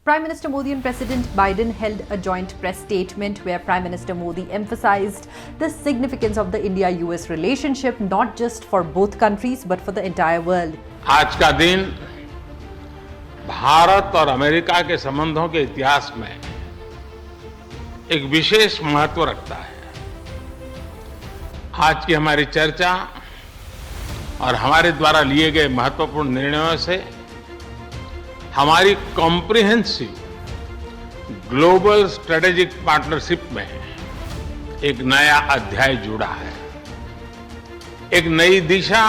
Prime Minister Modi and President Biden held a joint press statement where Prime Minister Modi emphasized the significance of the India-US relationship not just for both countries but for the entire world. आज का दिन भारत और America के संबंधों के इतिहास में एक विशेष महत्व रखता है। आज की हमारी चर्चा और हमारे द्वारा लिए गए महत्वपूर्ण निर्णयों से हमारी कॉम्प्रिहेंसिव ग्लोबल स्ट्रेटेजिक पार्टनरशिप में एक नया अध्याय जुड़ा है, एक नई दिशा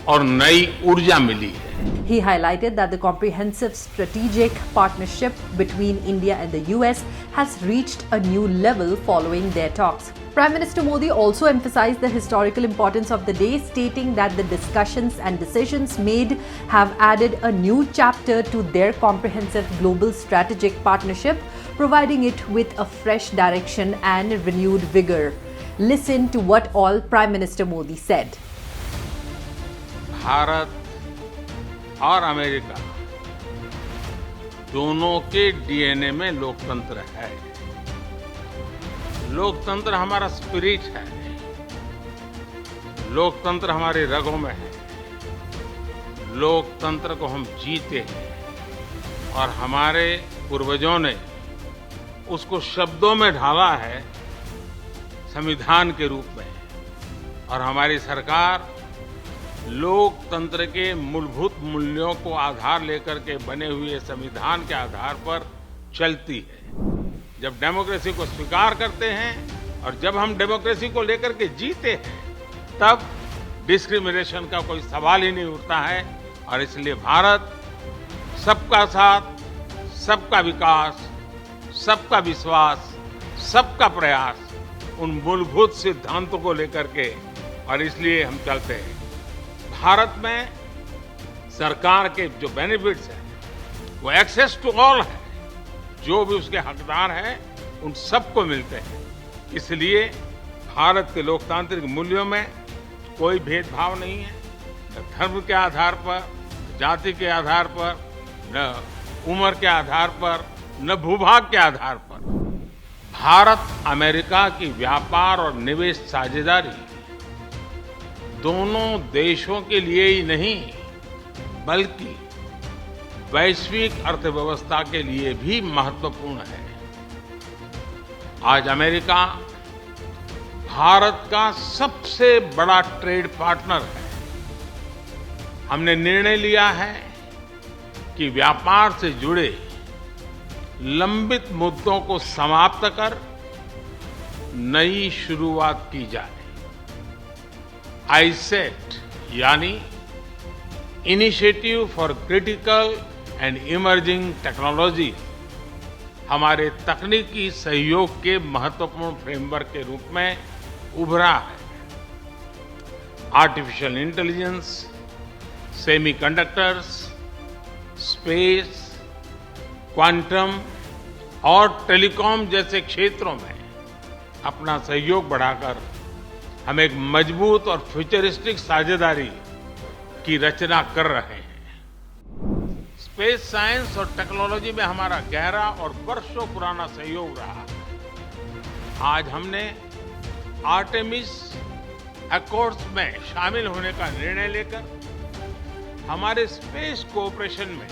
और नई ऊर्जा मिली है। He highlighted that the comprehensive strategic partnership between India and the US has reached a new level following their talks. Prime Minister Modi also emphasized the historical importance of the day, stating that the discussions and decisions made have added a new chapter to their comprehensive global strategic partnership, providing it with a fresh direction and renewed vigor. Listen to what all Prime Minister Modi said. Bharat और America दोनों के DNA में लोकतंत्र है। लोकतंत्र हमारा spirit है, लोकतंत्र हमारी रगों में है। लोकतंत्र को हम जीते हैं और हमारे पूर्वजों ने उसको शब्दों में ढाला है संविधान के रूप में, और हमारी सरकार लोकतंत्र के मूलभूत मूल्यों को आधार लेकर के बने हुए संविधान के आधार पर चलती है। जब डेमोक्रेसी को स्वीकार करते हैं और जब हम डेमोक्रेसी को लेकर के जीते हैं, तब डिस्क्रिमिनेशन का कोई सवाल ही नहीं उठता है। और इसलिए भारत सबका साथ, सबका विकास, सबका विश्वास, सबका प्रयास, उन मूलभूत सिद्धांतों को लेकर के, और इसलिए हम चलते हैं। भारत में सरकार के जो बेनिफिट्स हैं वो एक्सेस टू ऑल है, जो भी उसके हकदार हैं उन सबको मिलते हैं। इसलिए भारत के लोकतांत्रिक मूल्यों में कोई भेदभाव नहीं है, न धर्म के आधार पर, जाति के आधार पर, न उम्र के आधार पर, न भूभाग के आधार पर। भारत अमेरिका की व्यापार और निवेश साझेदारी दोनों देशों के लिए ही नहीं बल्कि वैश्विक अर्थव्यवस्था के लिए भी महत्वपूर्ण है। आज अमेरिका भारत का सबसे बड़ा ट्रेड पार्टनर है। हमने निर्णय लिया है कि व्यापार से जुड़े लंबित मुद्दों को समाप्त कर नई शुरुआत की जाए। आईसेट यानी initiative for critical and emerging technology हमारे तकनीकी सहयोग के महत्वपूर्ण फ्रेमवर्क के रूप में उभरा है। Artificial intelligence, semiconductors, space, quantum और टेलीकॉम जैसे क्षेत्रों में अपना सहयोग बढ़ाकर हम एक मजबूत और फ्यूचरिस्टिक साझेदारी की रचना कर रहे हैं। स्पेस साइंस और टेक्नोलॉजी में हमारा गहरा और वर्षों पुराना सहयोग रहा है। आज हमने आर्टेमिस अकॉर्ड्स में शामिल होने का निर्णय लेकर हमारे स्पेस कोऑपरेशन में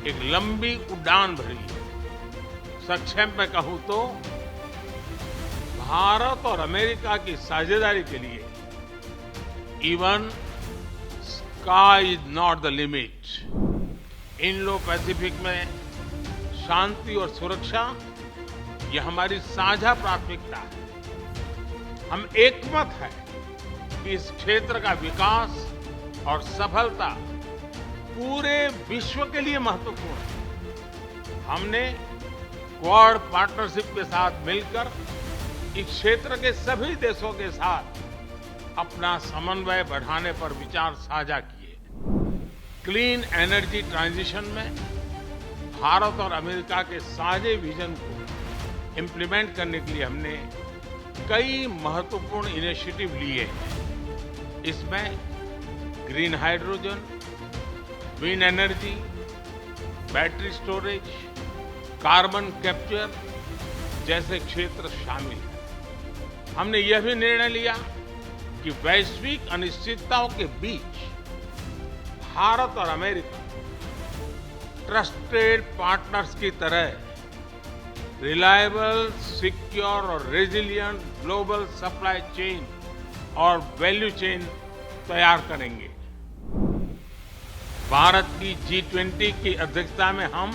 एक लंबी उड़ान भरी है। संक्षेप में कहूं तो भारत और अमेरिका की साझेदारी के लिए even sky is not the limit. Indo Pacific में शांति और सुरक्षा ये हमारी साझा प्राथमिकता है। हम एकमत हैं कि इस क्षेत्र का विकास और सफलता पूरे विश्व के लिए महत्वपूर्ण है। हमने क्वाड पार्टनरशिप के साथ मिलकर इस क्षेत्र के सभी देशों के साथ अपना समन्वय बढ़ाने पर विचार साझा किए। क्लीन एनर्जी ट्रांजिशन में भारत और अमेरिका के साझे विजन को इम्प्लीमेंट करने के लिए हमने कई महत्वपूर्ण इनिशिएटिव लिए हैं। इसमें green hydrogen, wind energy, battery storage, carbon capture जैसे क्षेत्र शामिल हैं। हमने यह भी निर्णय लिया कि वैश्विक अनिश्चितताओं के बीच भारत और अमेरिका ट्रस्टेड पार्टनर्स की तरह रिलायबल, सिक्योर और रेजिलिएंट ग्लोबल सप्लाई चेन और वैल्यू चेन तैयार करेंगे। भारत की G20 की अध्यक्षता में हम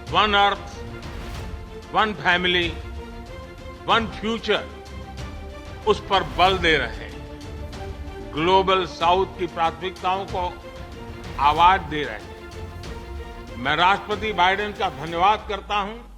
one earth, one family, one future उस पर बल दे रहे हैं। ग्लोबल साउथ की प्राथमिकताओं को आवाज दे रहे हैं। मैं राष्ट्रपति बाइडेन का धन्यवाद करता हूं